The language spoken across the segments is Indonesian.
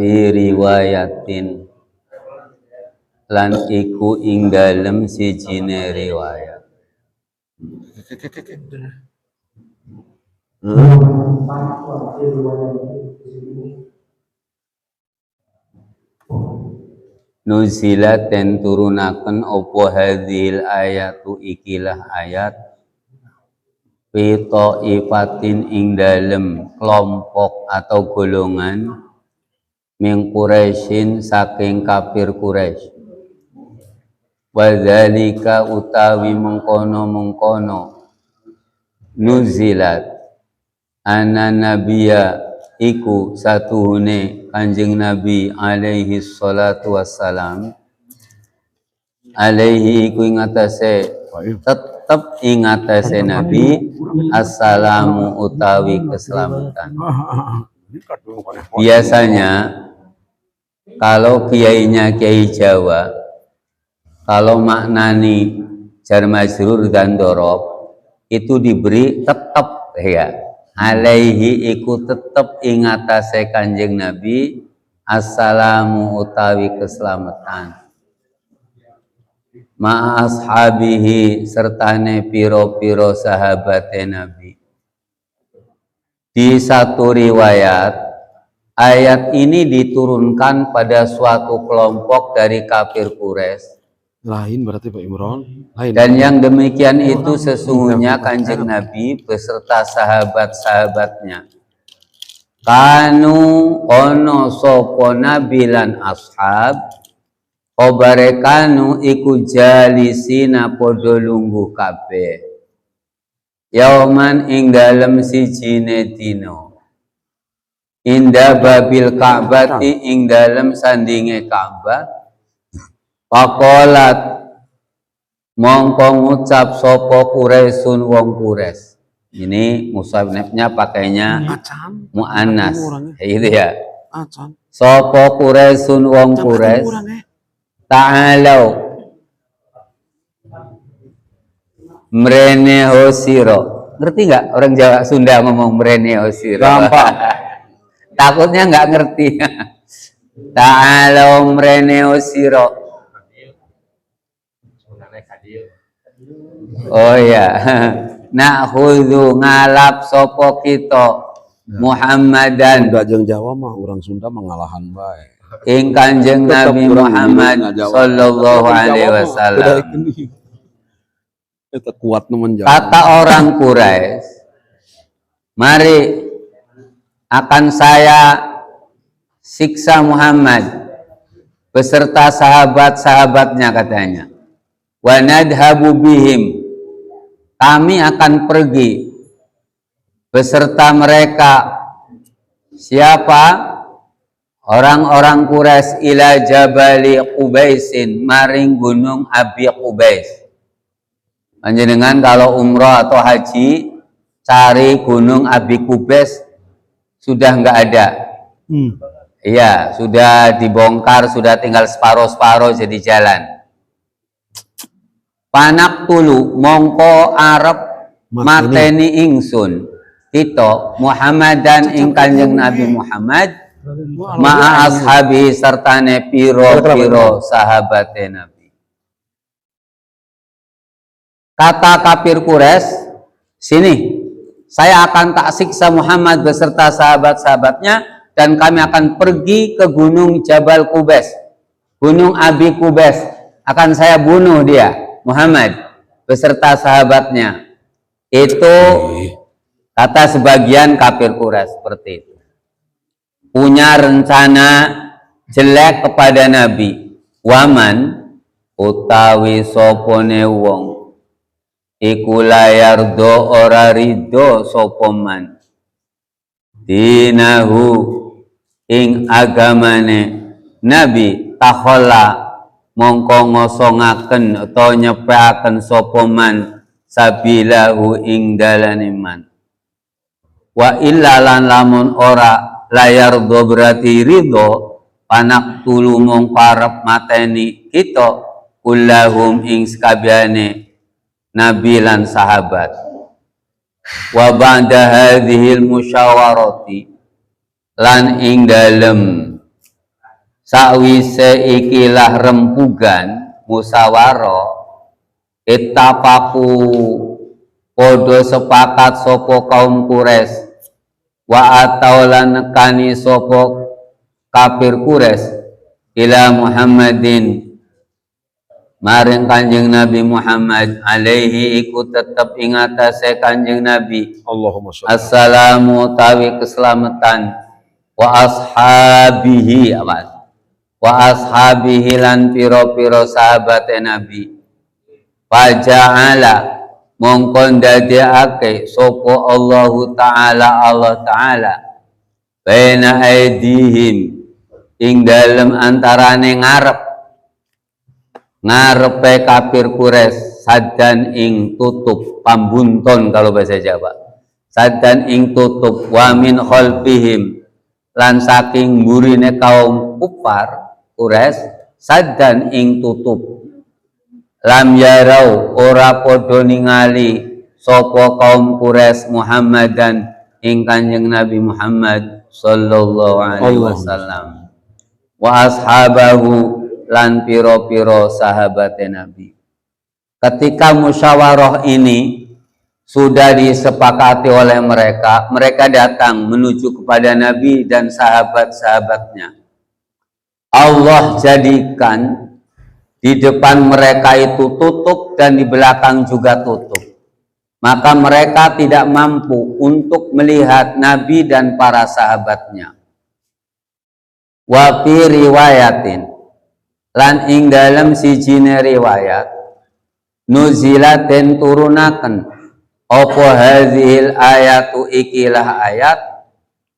fi riwayatin lan iku ing dalem sijine riwayat. Nuzilat dan turunaken opo hadhil ayatu ikilah ayat Pito ifatin ing dalem kelompok atau golongan min Quraisyin saking kafir Quraisy. Wadzalika utawi mengkono nuzilat ana nabiya iku satuhune Kanjeng Nabi alaihi salatu wassalam alaihi iku ing atase tetep ing atase Nabi assalamu utawi keselamatan. Biasanya kalau kiainya kiai Jawa kalau maknani jar majrur dan dorob itu diberi tetep ya. Alaihi iku tetep ing atase Kanjeng Nabi assalamu utawi keselamatan. Ma ashabihi sertane piro-piro sahabate Nabi. Di satu riwayat ayat ini diturunkan pada suatu kelompok dari kafir Quraisy. Lain berarti Pak Imron. Lain. Dan yang demikian itu sesungguhnya Kanjeng Nabi beserta sahabat-sahabatnya. Kanu ono sopo Nabi lan ashab obare kanu iku jalisina podo lungguh kabeh. Yauman ing dalem sijine dina. Inda babil Ka'bati ing dalem sandinge Ka'bah. Pakolat mongko ngucap sopo Quraisyun wong Quraisy. Ini musannafnya pakainya muannas. Itu ya. Sopo Quraisyun wong Quraisy. Ta'alau mrene hosiro. Ngerti nggak orang Jawa Sunda ngomong mrene hosiro? Gampang. Takutnya nggak ngerti. Ta'alau mrene hosiro. Oh ya, nakhudhu ngalap sopo kita Muhammadan. Dajeng Jawa mah orang Sunda mengalahan baik. Ing Kanjeng Nabi Muhammad sallallahu alaihi wasallam. Itu kuat nemen Jawa. Kata orang Quraisy, mari akan saya siksa Muhammad beserta sahabat-sahabatnya katanya. Wa nadhabu bihim. Kami akan pergi beserta mereka. Siapa? Orang-orang Quraisy ila Jabali Qubaisin, maring gunung Abi Qubais. Panjenengan kalau umroh atau haji cari gunung Abi Qubais sudah nggak ada. Iya, sudah dibongkar, sudah tinggal separuh-separuh jadi jalan. Panak tulu mongko arep mateni ingsun kita Muhammadan ing Kanjeng Nabi Muhammad ma'a ashabi sertane piro-piro sahabate Nabi. Kata kafir Quraisy, sini saya akan tak siksa Muhammad beserta sahabat-sahabatnya dan kami akan pergi ke gunung Jabal Qubais, gunung Abi Qubais, akan saya bunuh dia Muhammad beserta sahabatnya. Itu kata sebagian kafir Quraisy seperti itu. Punya rencana jelek kepada Nabi. Waman utawi sopone wong iku layardo ora rido sopoman dinahu ing agamane Nabi takhola mongko ngosongaken atau nyepeaken sapa man sabilahu ing dalane man. Wa illa lan lamun ora layar do berarti ridho panak tulu mong parep mateni kita kullahum ing sakabehane nabi lan sahabat. Wa ba'da hadhil musyawarati lan ing dalem Sakwise ikilah rempugan musyawarah ittafaku podo sepakat sopo kaum Quraisy wa ataulan nekani sopo kafir Quraisy ila Muhammadin maring Kanjeng Nabi Muhammad alaihi iku tetep ing atase Kanjeng Nabi Allahumma sholli assalamu tawi keselamatan wa ashabihi awas wa ashabihi lan piro-piro sahabate Nabi faja'ala mongkon dadekake sapa Allahu taala Allah taala baina aidihim ing dalem antarane ngarepe kafir Quraisy sadan ing tutup pambunton kalau bahasa Jawa sadan ing tutup wa min khalfihim lan saking mburine kaum kufar Quraisy sadan ing tutup lam yarau ora padha ningali sapa kaum Quraisy Muhammadan ing Kanjeng Nabi Muhammad sallallahu alaihi wasallam wa ashabahu lan piro-piro sahabat Nabi. Ketika musyawarah ini sudah disepakati oleh mereka, mereka datang menuju kepada Nabi dan sahabat-sahabatnya. Allah jadikan di depan mereka itu tutup dan di belakang juga tutup. Maka mereka tidak mampu untuk melihat Nabi dan para sahabatnya. Wa fi riwayatin lan ing dalam sijine riwayat nuzilaten turunaken apa hadhil ayatu ikilah ayat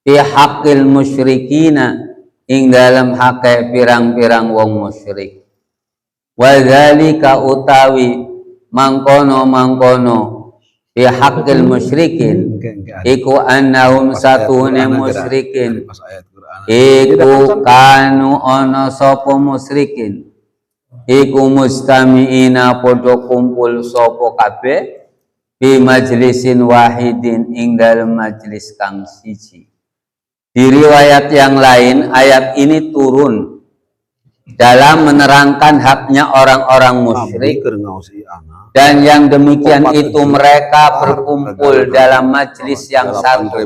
fi haqqil musyrikina ing dalam hake pirang-pirang wong musyrik wa dzalika utawi mangkono fi haqqil musyrikin iku annahum satune musyrikin iku kanu ana sapa musyrikin iku mustamiina padha kumpul sapa kabeh fi majlisin wahidin ing dalem majlis kang siji. Di riwayat yang lain ayat ini turun dalam menerangkan haknya orang-orang musyrik dan yang demikian itu mereka berkumpul dalam majlis yang satu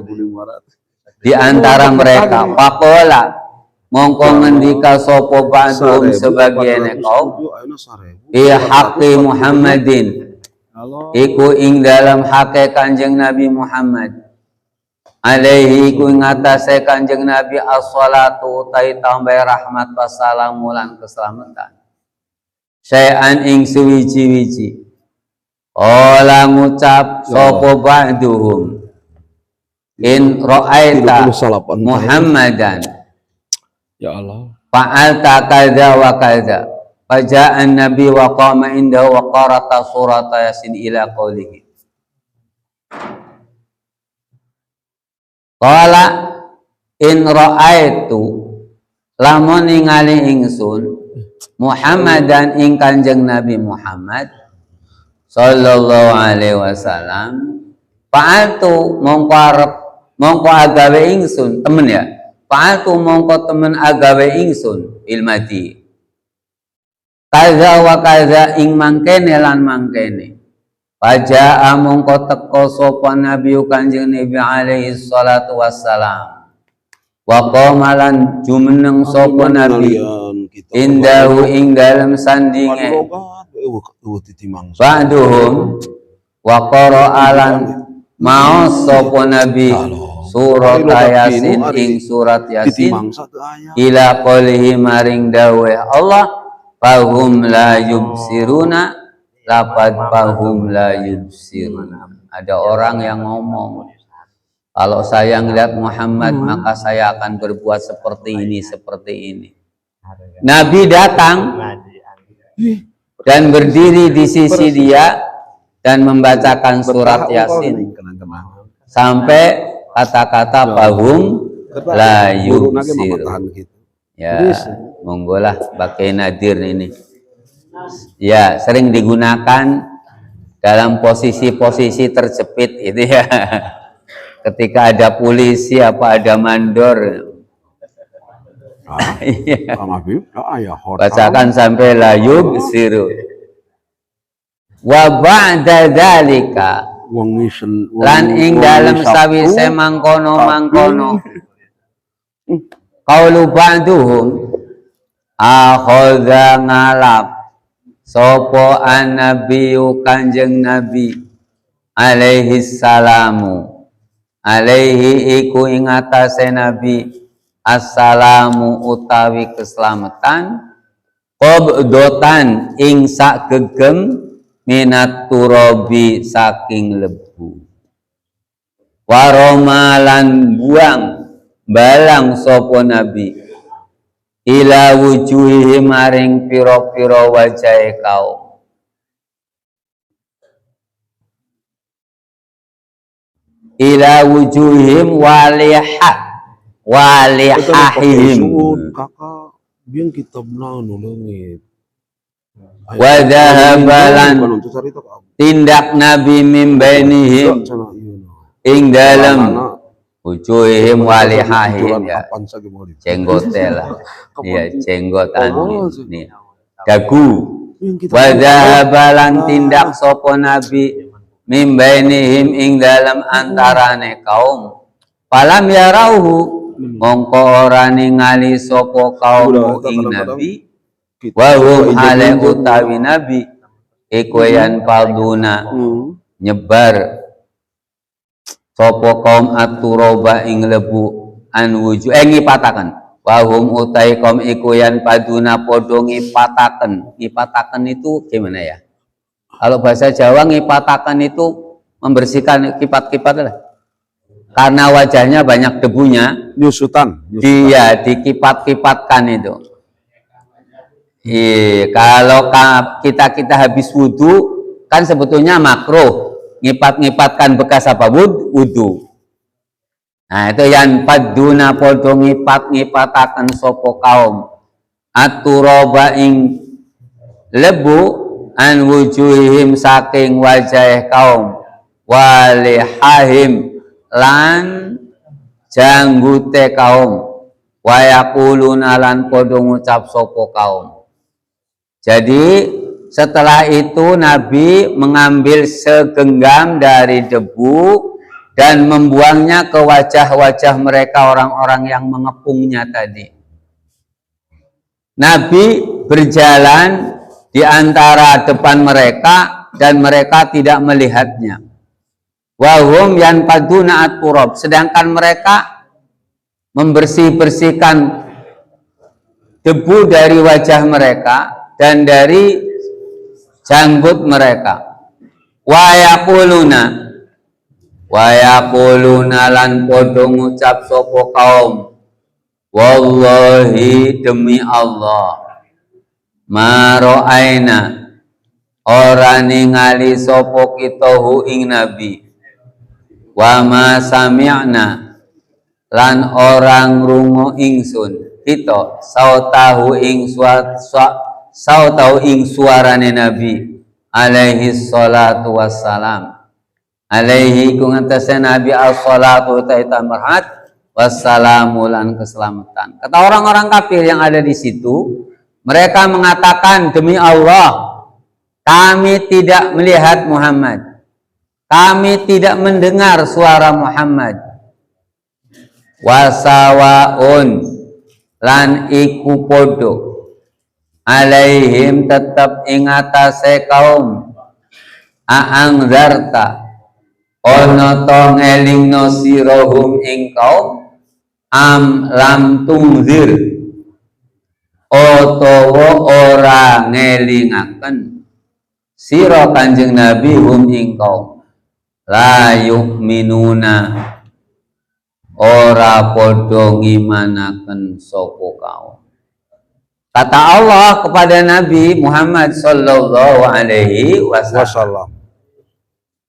di antara mereka faqala mongko ngendika sapa ba'dhum sebagian kaum bi haqqi Muhammadin iku ing dalam hake Kanjeng Nabi Muhammad alaihi iku ing atase Kanjeng Nabi as-shalatu utai tambah rahmat wassalamu lan keselamatan syai'an ing suwiji-wiji ola ngucap sapa ba'dhum in ra'aita Muhammadan ya Allah fa'alta kadza wa kadza faja'an nabi wa qama indahu wa qara'ata surata yasin ila qawlihi qala in ra'aitu lamun ningali ingsun Muhammadan ing Kanjeng Nabi Muhammad sallallahu alaihi wasallam fa'altu mongko agawe ingsun temen ya fa'altu mongko temen agawe ingsun ilmati kaza wa kaza ing mangkene lan mangkene Faja'a mongko teko sapa Nabi Kanjeng Nabi alaihi salatu wassalam wa qama lan jumeneng sapa Nabi indahu ing dalem sandinge ba'duhum wa qara'alan mau sapa Nabi surat Yasin ing surat Yasin ila qolihi maring dawuh Allah fahum la yubsiruna lapad fahum la yubsiruna. Ada orang yang ngomong kalau saya ngelihat Muhammad maka saya akan berbuat seperti ini. Nabi datang dan berdiri di sisi dia dan membacakan surat Yasin sampai kata-kata fahum la yubsir. Ya, monggolah pakai nadir ini. Ya, sering digunakan dalam posisi-posisi terjepit itu ya. Ketika ada polisi apa ada mandor. Iya. Kang Habib, ya Bacakan sampai la yubsiru. Wa ba'da dzalika lan ing dalem sawise mangkono qaulu ba'duhum akhadha ngalap sapa annabiyyu kanjeng nabi alaihi salamu alaihi iku ing atase nabi assalamu utawi keselamatan qabdotan ing sak gegem minat turabi saking lebu waromalan buang balang sapa nabi ila wujuhi maring pira-pira wajahe kaum ila wujuhim walihahihim kakak biang kitab naon leungit wa dhahabalan tindak nabi mim bainihim ing dalam wujuhihim walihahihim ya jenggote lah ya jenggotan ini dagu wa dhahabalan tindak sapa nabi mim bainihim ing dalam antarane kaum falam yarauhu mongko ora ningali sapa kaum ing nabi wa hum hale utawi nabi iku yan palduna nyebar sapa kaum aturoba ing lebu an wuju ngipataken wa hum utai kaum iku yan paduna padha ngipataken itu gimana ya kalau bahasa Jawa ngipataken itu membersihkan kipat-kipat lah karena wajahnya banyak debunya nyusutan. Dia dikipat-kipatkan itu. Kalau kita habis wudhu kan sebetulnya makruh ngipat-ngipatkan bekas apa wudhu. Nah itu yang paduna podo ngipat-ngipatakan sopo kaum aturoba ing lebu an wujuhihim saking wajah kaum walihahim lan janggute kaum wayaquluna lan podo ngucap sopo kaum. Jadi setelah itu Nabi mengambil segenggam dari debu dan membuangnya ke wajah-wajah mereka orang-orang yang mengepungnya tadi. Nabi berjalan di antara depan mereka dan mereka tidak melihatnya. Wahum yanpaduna at-turab, sedangkan mereka membersih-bersihkan debu dari wajah mereka dan dari janggut mereka. Wayaquluna lan padha ngucap sapa kaum wallahi demi Allah ma ra'aina ora ningali sapa kita hu ing nabi wa ma sami'na lan orang ngrungu ingsun kita sautahu ing sautahu ing suarane nabi alaihi salatu wassalam alaihi kung antase nabi as-salatu ta'ita marhat wassalamu lan keselamatan. Kata orang-orang kafir yang ada di situ, mereka mengatakan demi Allah kami tidak melihat Muhammad, kami tidak mendengar suara Muhammad. Wasawaun lan iku podo alaihim tetap ing atase kaum aangzarta ono to ngelingno sirahum ing kaum am lam tungzir utawa ora ngelingaken sira kanjeng Nabi hum ing kaum la yu'minuna ora padha ngimanaken sapa kaum. Kata Allah kepada Nabi Muhammad sallallahu alaihi wasallam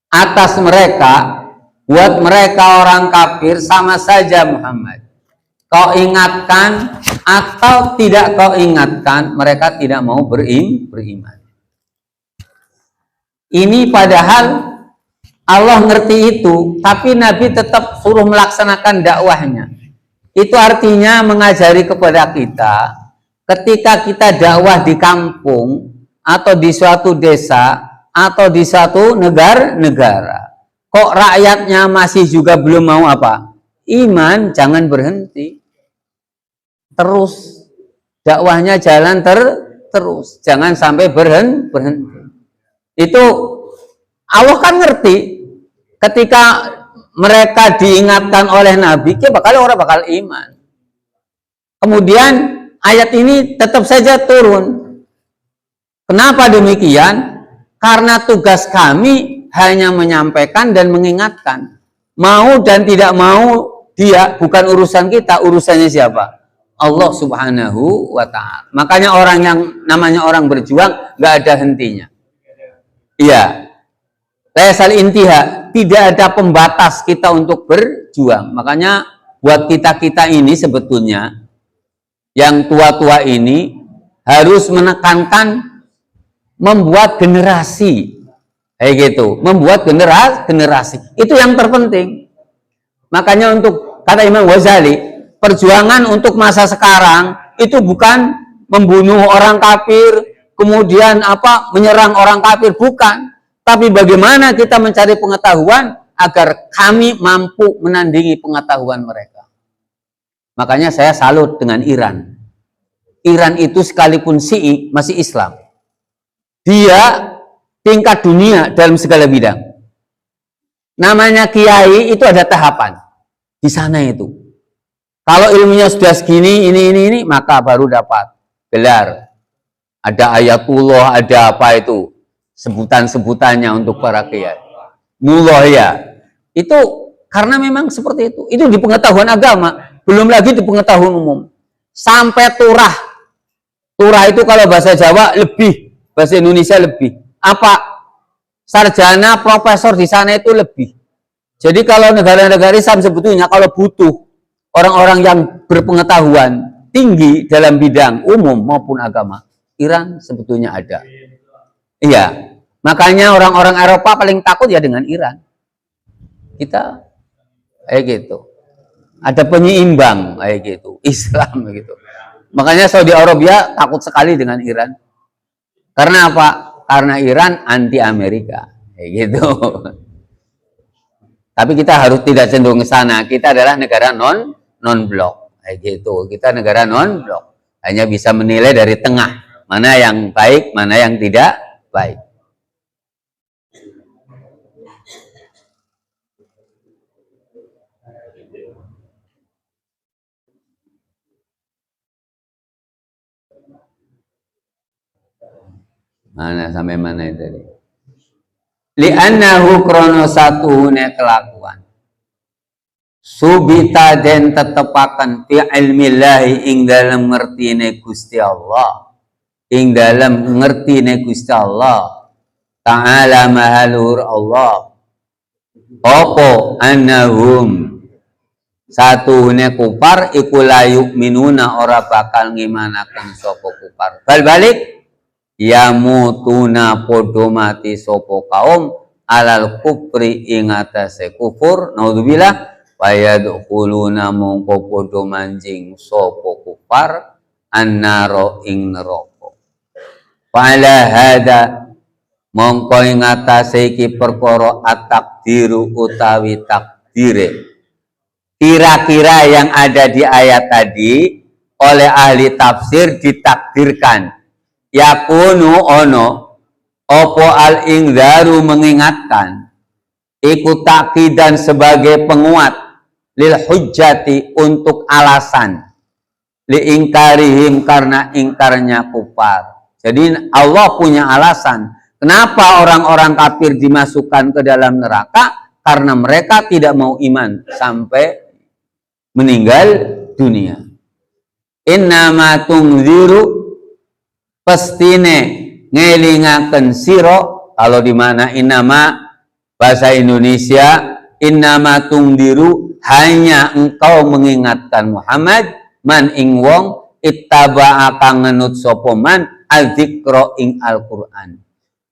atas mereka, buat mereka orang kafir sama saja Muhammad. Kau ingatkan atau tidak kau ingatkan, mereka tidak mau beriman. Ini padahal Allah ngerti itu, tapi Nabi tetap suruh melaksanakan dakwahnya. Itu artinya mengajari kepada kita, ketika kita dakwah di kampung, atau di suatu desa, atau di suatu negara, kok rakyatnya masih juga belum mau apa? Iman, jangan berhenti. Terus. Dakwahnya jalan terus. Jangan sampai berhenti. Itu Allah kan ngerti. Ketika mereka diingatkan oleh Nabi, orang bakal iman. Kemudian ayat ini tetap saja turun. Kenapa demikian? Karena tugas kami hanya menyampaikan dan mengingatkan. Mau dan tidak mau dia bukan urusan kita, urusannya siapa? Allah Subhanahu wa ta'ala. Makanya orang yang namanya orang berjuang nggak ada hentinya. Iya. Laisal intiha, tidak ada pembatas kita untuk berjuang. Makanya buat kita-kita ini sebetulnya yang tua-tua ini harus menekankan membuat generasi. Kayak gitu, membuat generasi. Itu yang terpenting. Makanya untuk kata Imam Ghazali, perjuangan untuk masa sekarang itu bukan membunuh orang kafir, kemudian menyerang orang kafir, bukan. Tapi bagaimana kita mencari pengetahuan agar kami mampu menandingi pengetahuan mereka. Makanya saya salut dengan Iran. Iran itu sekalipun Syi'i masih Islam. Dia tingkat dunia dalam segala bidang. Namanya kiai itu ada tahapan. Di sana itu. Kalau ilmunya sudah segini, ini, maka baru dapat gelar. Ada ayatullah, ada apa itu. Sebutan-sebutannya untuk para kiai. Mullah ya. Itu karena memang seperti itu. Itu di pengetahuan agama. Belum lagi di pengetahuan umum. Sampai turah. Turah itu kalau bahasa Jawa lebih. Bahasa Indonesia lebih. Apa? Sarjana, profesor di sana itu lebih. Jadi kalau negara-negara Islam sebetulnya kalau butuh orang-orang yang berpengetahuan tinggi dalam bidang umum maupun agama, Iran sebetulnya ada. Iya. Makanya orang-orang Eropa paling takut ya dengan Iran. Kita gitu. Ada penyeimbang gitu, Islam gitu. Makanya Saudi Arabia takut sekali dengan Iran. Karena apa? Karena Iran anti Amerika, gitu. Tapi kita harus tidak cenderung ke sana. Kita adalah negara non-blok, gitu. Kita negara non-blok. Hanya bisa menilai dari tengah, mana yang baik, mana yang tidak baik. Mana sampai mana itu tadi? Li'annahu krono satuhune kelakuan. Subita den tetepakan fi ilmillahi ing dalam ngertine Gusti Allah. Ing dalam ngertine Gusti Allah. Ta'ala mahalur Allah. Opo annahum satuhune kufar iku la yu'minuna ora bakal ngimanaken sapa kufar. Balik yamutuna podo mati sopo kaum alal kufri ing atase kufur naudzubillah wayadkhuluna mongko podo manjing sopo kufar annaro ing neraka. Fala hada mongko ing atase iki perkara at-takdiru utawi takdire. Kira-kira yang ada di ayat tadi oleh ahli tafsir ditakdirkan yakunu ono opo al ingdaru mengingatkan ikut takidan sebagai penguat lil hujjati untuk alasan li ingkarihim karena ingkarnya kufar. Jadi Allah punya alasan kenapa orang-orang kafir dimasukkan ke dalam neraka, karena mereka tidak mau iman sampai meninggal dunia. Innama tungziru pestine ngelingaken siro, kalau di mana innama bahasa Indonesia innama tungdiru hanya engkau mengingatkan Muhammad man ing wong ittaba'a kang ngenut sapa man al-dzikra ing Al-Qur'an.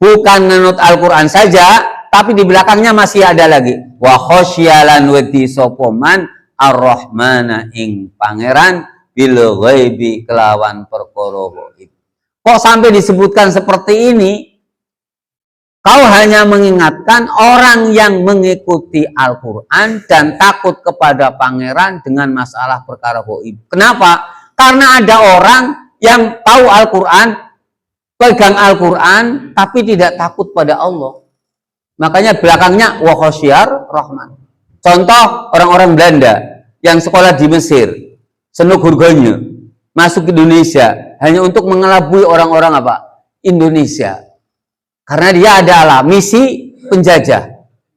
Bukan ngenut Al-Qur'an saja, tapi di belakangnya masih ada lagi wa khosyalan wedi sapa man ar-Rahmana ing pangeran bil ghaibi kelawan perkara gaib. Kok sampai disebutkan seperti ini? Kau hanya mengingatkan orang yang mengikuti Al-Quran dan takut kepada pangeran dengan masalah perkara gaib. Kenapa? Karena ada orang yang tahu Al-Quran, pegang Al-Quran, tapi tidak takut pada Allah. Makanya belakangnya wa khasyar rahman. Contoh orang-orang Belanda yang sekolah di Mesir, senuk hurganya, masuk ke Indonesia hanya untuk mengelabui orang-orang apa? Indonesia. Karena dia adalah misi penjajah.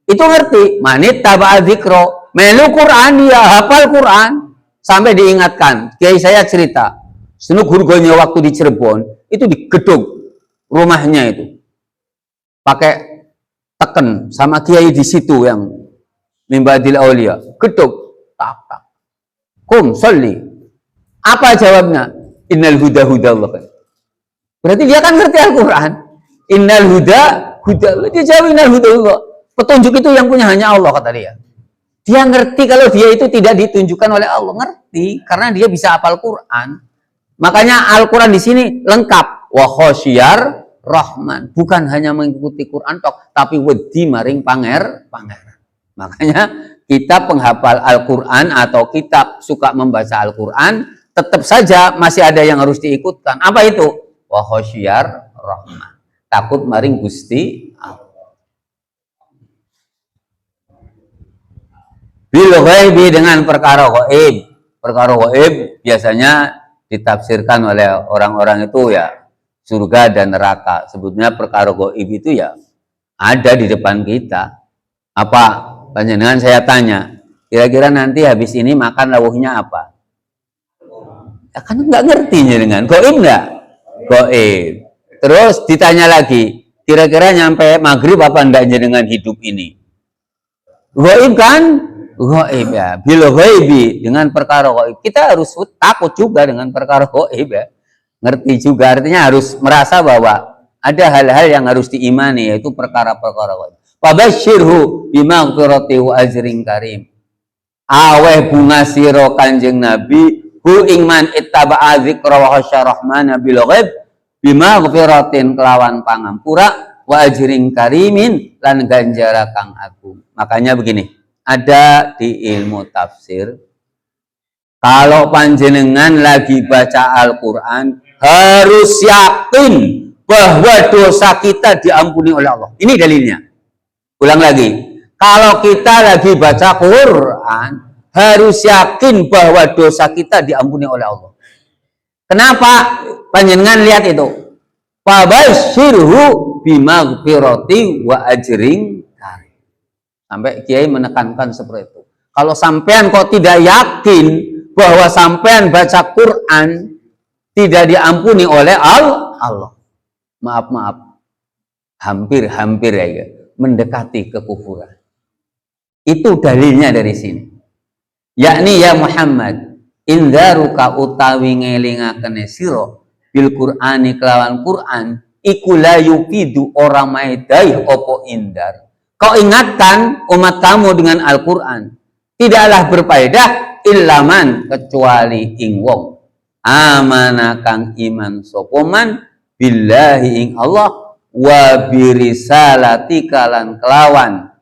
Itu ngerti. Manit taba'a dzikro. Melu Quran, dia hafal Quran. Sampai diingatkan. Kiai saya cerita. Senuk hurganya waktu di Cirebon, itu digedung rumahnya itu. Pakai teken sama kiai di situ yang Mimbadil Aulia. Gedung. Tak, tak. Kum, sholli. Apa jawabnya? Innal huda huda Allah. Berarti dia kan ngerti Al-Quran. Innal huda huda Allah. Dia jawab innal huda Allah. Petunjuk itu yang punya hanya Allah, kata dia. Dia ngerti kalau dia itu tidak ditunjukkan oleh Allah. Ngerti. Karena dia bisa hafal Quran. Makanya Al-Quran di sini lengkap. Wa khasyar rahman. Bukan hanya mengikuti Quran tok, tapi wedi maring pangeran. Makanya kita penghafal Al-Quran atau kita suka membaca Al-Quran, tetap saja masih ada yang harus diikutkan. Apa itu? Wa khasyar rahman. Takut maring Gusti Allah. Bil ghaibi dengan perkara gaib. Perkara gaib biasanya ditafsirkan oleh orang-orang itu ya surga dan neraka. Sebetulnya perkara gaib itu ya ada di depan kita. Apa? Panjenengan saya tanya, kira-kira nanti habis ini makan lawuhnya apa? Ya kan nggak ngerti dengan gaib nggak? Gaib. Terus ditanya lagi, kira-kira nyampe maghrib apa enggak dengan hidup ini? Gaib kan? Gaib ya. Bil ghaibi dengan perkara gaib. Kita harus takut juga dengan perkara gaib ya. Ngerti juga, artinya harus merasa bahwa ada hal-hal yang harus diimani, yaitu perkara-perkara gaib. Fabasyirhu bimaghfirati wa ajrin karim. Aweh bunga sira Kanjeng Nabi hu ingman ittaba'a dzikra wa khasyar rahmana bil ghaib bimaghfiratin kelawan pangampura wa ajrin karimin lan ganjara kang agung. Makanya begini, ada di ilmu tafsir, kalau panjenengan lagi baca Al-Quran harus yakin bahwa dosa kita diampuni oleh Allah. Ini dalilnya. Ulang lagi, kalau kita lagi baca Quran harus yakin bahwa dosa kita diampuni oleh Allah. Kenapa? Panjenengan lihat itu. Fabasyirhu bimaghfirati wa ajrin karim. Sampai kiai menekankan seperti itu. Kalau sampean kok tidak yakin bahwa sampean baca Quran tidak diampuni oleh Allah. Maaf. Hampir ya. Mendekati kekufuran. Itu dalilnya dari sini. Yakni ya Muhammad, indzaruka utawi ngelingaken sira bil Qur'ani kelawan Quran iku la yufidu ora maedai opo indar. Kau ingatkan umat kamu dengan Al-Quran tidaklah berfaedah illaman kecuali ing wong amana kang iman sopoman billahi ing Allah wa birisalati kalan kelawan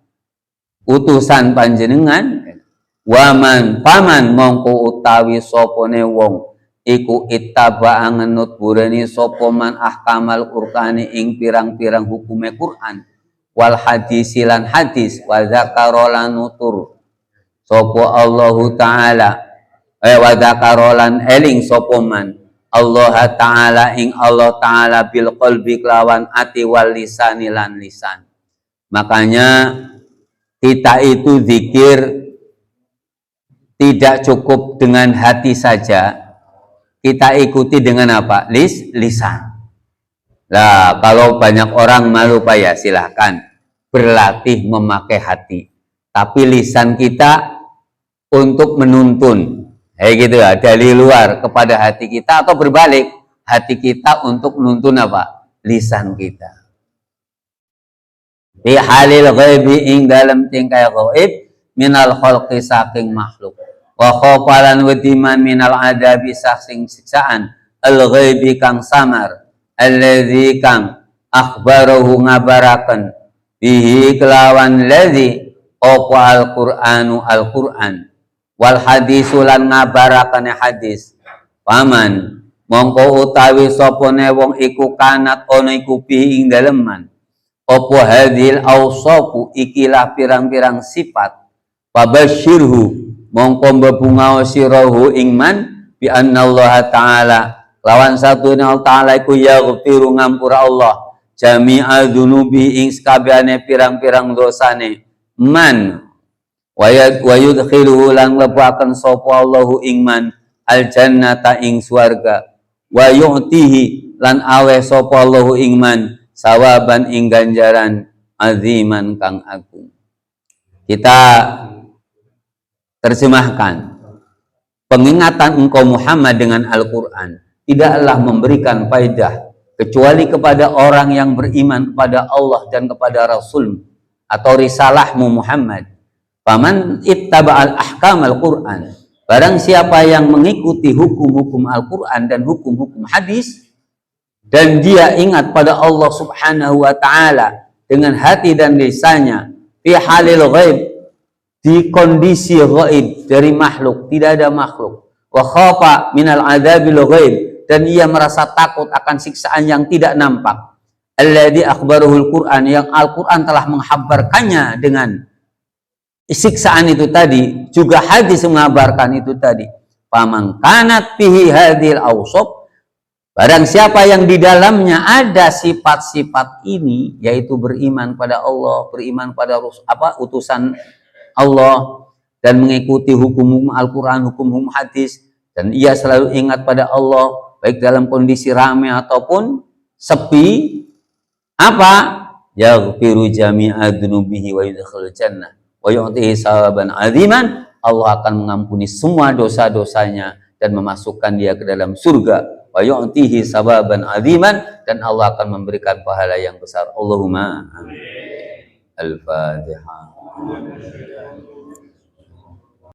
utusan panjenengan waman paman mongko utawi sopone wong iku ittaba ngenut bureni sopoman ahkamal Qur'ani ing pirang-pirang hukume Quran wal hadis lan hadis wa zakarolan nutur sopo Allahu Ta'ala wa zakarolan eling sopoman Allah Ta'ala ing Allah Ta'ala bil qalbi kelawan ati wal lisani lan lisan. Makanya kita itu zikir tidak cukup dengan hati saja, kita ikuti dengan apa? Lisan. Nah, kalau banyak orang malu Pak ya silahkan berlatih memakai hati. Tapi lisan kita untuk menuntun. Gitu ya, dari luar kepada hati kita atau berbalik, hati kita untuk menuntun apa? Lisan kita. Fi halil ghaibi ing dalam tingkai gaib minal khalqi saking makhluk. wa khofalan wediman minal adabi saksing siksaan al-ghaibi kang samar alladzi kang akhbarahu ngabaraken bihi kelawan ladzi apa al-Qur'anu al-Qur'an wal hadisu lan ngabaraken hadis paman mongko utawi sopone wong iku kanat ono iku bihi ing daleman apa hadhil awsafu ikilah pirang-pirang sifat fabasyirhu mongko mbebungao sirahu ingman bi annallaha ta'ala lawan satune Allah ta'ala iku yaghfiru ngampura Allah jami'a dzunubi ing sakabehane pirang-pirang dosane man wa yudkhiluhu lan lebaken sapa Allahu ingman al jannata ing swarga wa yu'tihi lan aweh sapa Allahu ingman sawaban ing ganjaran aziman kang agung. Kita terjemahkan, pengingatan engkau Muhammad dengan Al-Quran tidaklah memberikan faedah kecuali kepada orang yang beriman kepada Allah dan kepada Rasul atau risalahmu Muhammad. Faman ittaba'al ahkam Al-Quran, barang siapa yang mengikuti hukum-hukum Al-Quran dan hukum-hukum hadis dan dia ingat pada Allah Subhanahu wa ta'ala dengan hati dan lisannya fi halil ghaib, di kondisi ghaib dari makhluk, tidak ada makhluk, wa khafa minal adzabil ghaib, dan ia merasa takut akan siksaan yang tidak nampak, alladzi akhbaruhul Qur'an, yang Al-Qur'an telah menghabarkannya dengan siksaan itu tadi, juga hadis mengabarkan itu tadi. Faman kanat fihi hadhil awsaf, barang siapa yang di dalamnya ada sifat-sifat ini, yaitu beriman pada Allah, beriman pada utusan Allah, dan mengikuti hukum-hukum Al-Quran, hukum-hukum hadis, dan ia selalu ingat pada Allah baik dalam kondisi ramai ataupun sepi, apa? Yaghfiru jami'a dzunubihi wa yudkhilul jannah wa yu'tihi sawaban aziman, Allah akan mengampuni semua dosa-dosanya dan memasukkan dia ke dalam surga, wa yu'tihi sawaban aziman, dan Allah akan memberikan pahala yang besar. Allahumma amin. Al-Fatihah.